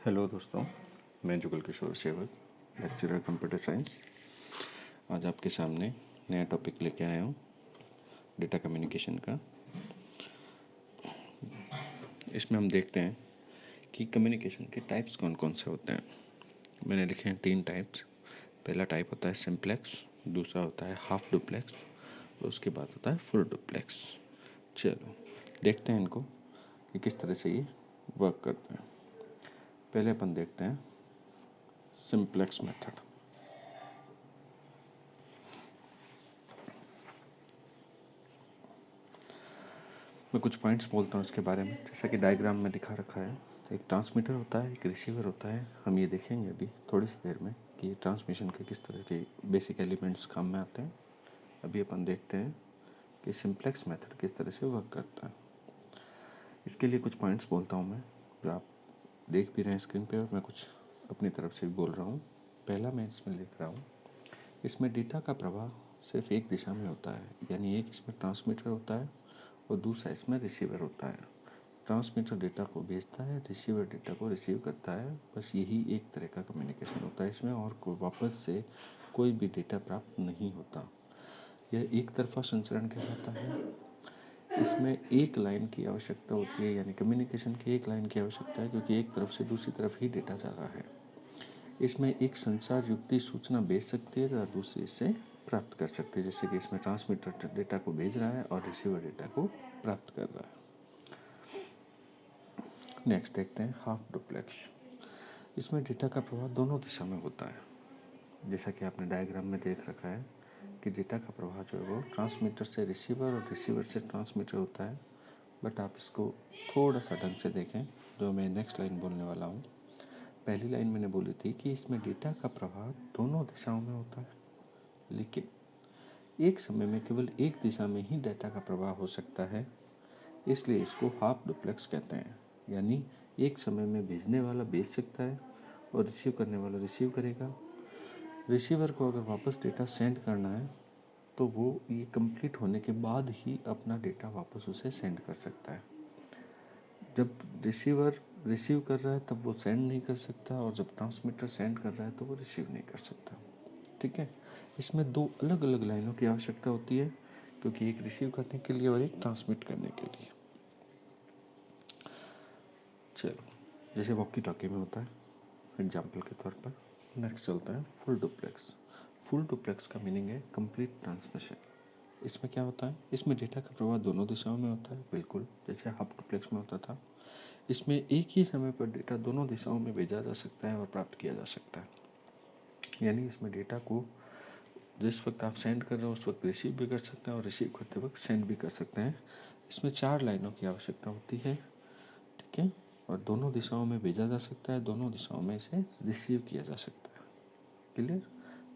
Hello दोस्तों, मैं जुगल किशोर सेवक, लेक्चरर कंप्यूटर साइंस। आज आपके सामने नया टॉपिक लेके आया हूँ, डेटा कम्युनिकेशन का। इसमें हम देखते हैं कि कम्युनिकेशन के टाइप्स कौन कौन से होते हैं। मैंने लिखे हैं 3 टाइप्स। पहला टाइप होता है सिंप्लेक्स, दूसरा होता है हाफ डुप्लेक्स और उसके बाद होता है फुल डुप्लेक्स। चलो देखते हैं इनको कि किस तरह से ये वर्क करते हैं। पहले अपन देखते हैं सिंप्लेक्स मेथड। मैं कुछ पॉइंट्स बोलता हूँ इसके बारे में। जैसा कि डायग्राम में दिखा रखा है, एक ट्रांसमीटर होता है, एक रिसीवर होता है। हम ये देखेंगे अभी थोड़ी सी देर में कि ये ट्रांसमिशन के किस तरह के बेसिक एलिमेंट्स काम में आते हैं। अभी अपन देखते हैं कि सिंप्लेक्स मेथड किस तरह से वर्क करता है। इसके लिए कुछ पॉइंट्स बोलता हूँ मैं, जो आप देख भी रहे हैं स्क्रीन पे, और मैं कुछ अपनी तरफ से भी बोल रहा हूँ। पहला मैं इसमें लिख रहा हूँ, इसमें डेटा का प्रवाह सिर्फ एक दिशा में होता है, यानी एक इसमें ट्रांसमीटर होता है और दूसरा इसमें रिसीवर होता है। ट्रांसमीटर डेटा को भेजता है, रिसीवर डेटा को रिसीव करता है। बस यही एक तरह का कम्युनिकेशन होता है इसमें, और वापस से कोई भी डेटा प्राप्त नहीं होता। यह एक तरफा संचरण कहलाता है। इसमें एक लाइन की आवश्यकता होती है, यानी कम्युनिकेशन की एक लाइन की आवश्यकता है, क्योंकि एक तरफ से दूसरी तरफ ही डेटा जा रहा है। इसमें एक संचार युक्ति सूचना भेज सकती है तथा दूसरी इससे प्राप्त कर सकती है। जैसे कि इसमें ट्रांसमीटर डेटा को भेज रहा है और रिसीवर डेटा को प्राप्त कर रहा है। नेक्स्ट देखते हैं हाफ डुप्लेक्स। इसमें डेटा का प्रवाह दोनों दिशा में होता है। जैसा कि आपने डायग्राम में देख रखा है कि डेटा का प्रवाह जो है वो ट्रांसमीटर से रिसीवर और रिसीवर से ट्रांसमीटर होता है। बट आप इसको थोड़ा सा ढंग से देखें, जो मैं नेक्स्ट लाइन बोलने वाला हूँ। पहली लाइन मैंने बोली थी कि इसमें डेटा का प्रवाह दोनों दिशाओं में होता है, लेकिन एक समय में केवल एक दिशा में ही डेटा का प्रवाह हो सकता है, इसलिए इसको हाफ डुप्लेक्स कहते हैं। यानी एक समय में भेजने वाला भेज सकता है और रिसीव करने वाला रिसीव करेगा। रिसीवर को अगर वापस डेटा सेंड करना है तो वो ये कंप्लीट होने के बाद ही अपना डेटा वापस उसे सेंड कर सकता है। जब रिसीवर रिसीव कर रहा है तब वो सेंड नहीं कर सकता, और जब ट्रांसमीटर सेंड कर रहा है तो वो रिसीव नहीं कर सकता। ठीक है, इसमें 2 अलग अलग लाइनों की आवश्यकता होती है, क्योंकि एक रिसीव करने के लिए और एक ट्रांसमिट करने के लिए। चलो, जैसे वॉकी टॉकी में होता है एग्जाम्पल के तौर पर। नेक्स्ट चलता है फुल डुप्लेक्स। फुल डुप्लेक्स का मीनिंग है कंप्लीट ट्रांसमिशन। इसमें क्या होता है, इसमें डेटा का प्रवाह दोनों दिशाओं में होता है, बिल्कुल जैसे हाफ डुप्लेक्स में होता था। इसमें एक ही समय पर डेटा दोनों दिशाओं में भेजा जा सकता है और प्राप्त किया जा सकता है। यानी इसमें डेटा को जिस वक्त आप सेंड कर रहे हो उस वक्त रिसीव भी कर सकते हैं और रिसीव करते वक्त सेंड भी कर सकते हैं। इसमें 4 लाइनों की आवश्यकता होती है। ठीक है, और दोनों दिशाओं में भेजा जा सकता है, दोनों दिशाओं में इसे रिसीव किया जा सकता है। क्लियर?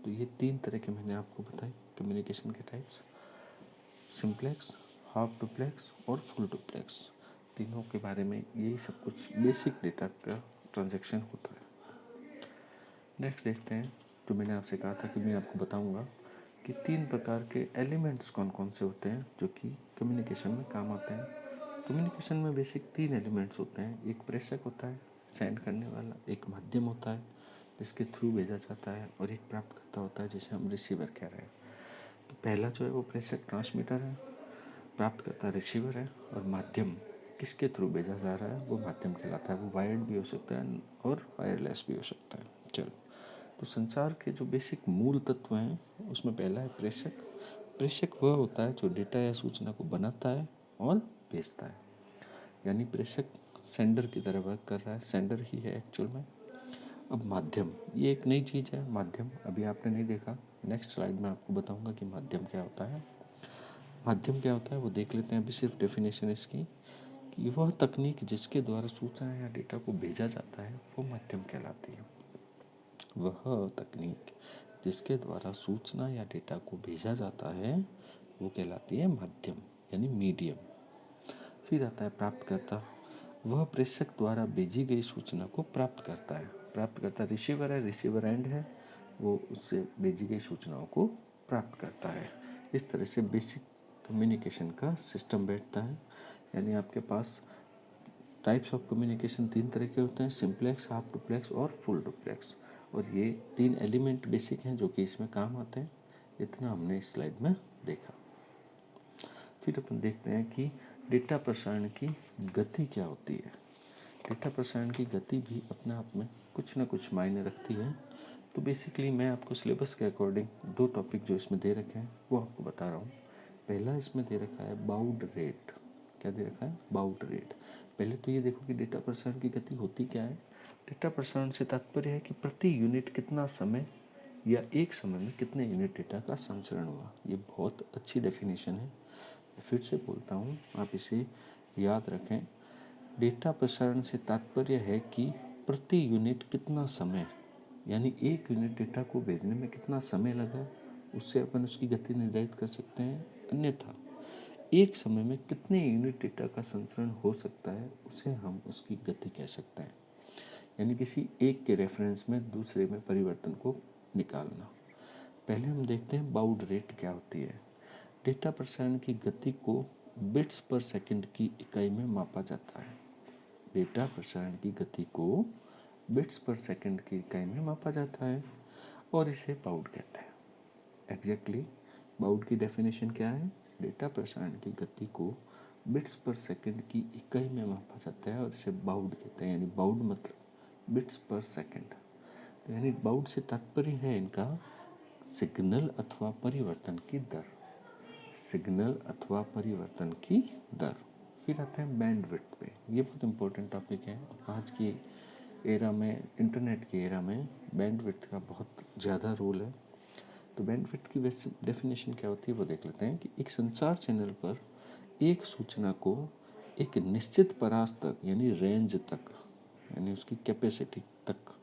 तो ये 3 तरह के मैंने आपको बताए कम्युनिकेशन के टाइप्स, सिंप्लेक्स, हाफ डुप्लेक्स और फुल डुप्लेक्स। तीनों के बारे में यही सब कुछ बेसिक डेटा का ट्रांजैक्शन होता है। नेक्स्ट देखते हैं, जो मैंने आपसे कहा था कि मैं आपको बताऊंगा कि 3 प्रकार के एलिमेंट्स कौन कौन से होते हैं जो कि कम्युनिकेशन में काम आते हैं। कम्युनिकेशन में बेसिक 3 एलिमेंट्स होते हैं। एक प्रेषक होता है सेंड करने वाला, एक माध्यम होता है जिसके थ्रू भेजा जाता है, और एक प्राप्तकर्ता होता है जिसे हम रिसीवर कह रहे हैं। तो पहला जो है वो प्रेषक ट्रांसमीटर है, प्राप्तकर्ता रिसीवर है, और माध्यम किसके थ्रू भेजा जा रहा है वो माध्यम कहलाता है। वो वायर्ड भी हो सकता है और वायरलेस भी हो सकता है। चलो, तो संचार के जो बेसिक मूल तत्व हैं उसमें पहला है प्रेषक। प्रेषक वह होता है जो डेटा या सूचना को बनाता है और भेजता है, यानी प्रेषक सेंडर की तरह वर्क कर रहा है, सेंडर ही है एक्चुअल में। अब माध्यम, ये एक नई चीज़ है। माध्यम अभी आपने नहीं देखा, नेक्स्ट स्लाइड में आपको बताऊंगा कि माध्यम क्या होता है। माध्यम क्या होता है वो देख लेते हैं अभी, सिर्फ डेफिनेशन इसकी, कि वह तकनीक जिसके द्वारा सूचना या डेटा को भेजा जाता है वो माध्यम कहलाती है। वह तकनीक जिसके द्वारा सूचना या डेटा को भेजा जाता है वो कहलाती है माध्यम, यानी मीडियम। फिर आता है प्राप्तकर्ता। वह प्रेषक द्वारा भेजी गई सूचना को प्राप्त करता है। प्राप्तकर्ता रिसीवर है, रिसीवर एंड है, वो उससे भेजी गई सूचनाओं को प्राप्त करता है। इस तरह से बेसिक कम्युनिकेशन का सिस्टम बैठता है। यानी आपके पास टाइप्स ऑफ कम्युनिकेशन 3 तरह के होते हैं, सिंपलेक्स, हाफ डुप्लेक्स और फुल डुप्लेक्स। और ये 3 एलिमेंट बेसिक हैं जो कि इसमें काम आते हैं। इतना हमने इस स्लाइड में देखा। फिर अपन देखते हैं कि डेटा प्रसारण की गति क्या होती है। डेटा प्रसारण की गति भी अपने आप में कुछ ना कुछ मायने रखती है। तो बेसिकली मैं आपको सिलेबस के अकॉर्डिंग 2 टॉपिक जो इसमें दे रखे हैं वो आपको बता रहा हूँ। पहला इसमें दे रखा है बाउड रेट। क्या दे रखा है? Bowed rate. पहले तो ये देखो कि डेटा प्रसारण की गति होती क्या है। डेटा प्रसारण से तात्पर्य है कि प्रति यूनिट कितना समय या एक समय में कितने यूनिट डेटा का संचरण हुआ। ये बहुत अच्छी डेफिनेशन है। फिर से बोलता हूँ, आप इसे याद रखें। डेटा प्रसारण से तात्पर्य है कि प्रति यूनिट कितना समय, यानी एक यूनिट डेटा को भेजने में कितना समय लगा, उससे अपन उसकी गति निर्धारित कर सकते हैं। अन्यथा एक समय में कितने यूनिट डेटा का संचरण हो सकता है, उसे हम उसकी गति कह सकते हैं। यानी किसी एक के रेफरेंस में दूसरे में परिवर्तन को निकालना। पहले हम देखते हैं बाउड रेट क्या होती है। डेटा प्रसारण की गति को बिट्स पर सेकंड की इकाई में मापा जाता है। डेटा प्रसारण की गति को बिट्स पर सेकंड की इकाई में मापा जाता है और इसे बाउड कहते हैं। एग्जैक्टली बाउड की डेफिनेशन क्या है? डेटा प्रसारण की गति को बिट्स पर सेकंड की इकाई में मापा जाता है और इसे बाउड कहते हैं। यानी बाउड मतलब बिट्स पर सेकंड। तो यानी बाउड से तात्पर्य है इनका सिग्नल अथवा परिवर्तन की दर। सिग्नल अथवा परिवर्तन की दर। फिर आते हैं बैंडविड्थ पे। ये बहुत इंपॉर्टेंट टॉपिक है। आज की एरा में, इंटरनेट की एरा में बैंडविड्थ का बहुत ज़्यादा रोल है। तो बैंडविड्थ की वैसे डेफिनेशन क्या होती है वो देख लेते हैं कि एक संचार चैनल पर एक सूचना को एक निश्चित परास तक, यानी रेंज तक, यानी उसकी कैपेसिटी तक,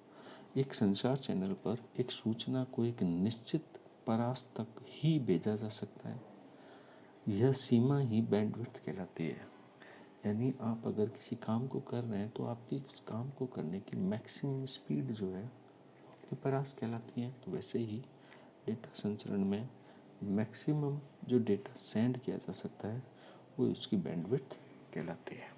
एक संचार चैनल पर एक सूचना को एक निश्चित परास तक ही भेजा जा सकता है। यह सीमा ही बैंडविड्थ कहलाती है। यानी आप अगर किसी काम को कर रहे हैं तो आपकी उस काम को करने की मैक्सिमम स्पीड जो है ये परास कहलाती है। तो वैसे ही डेटा संचरण में मैक्सिमम जो डेटा सेंड किया जा सकता है वो उसकी बैंडविड्थ कहलाती है।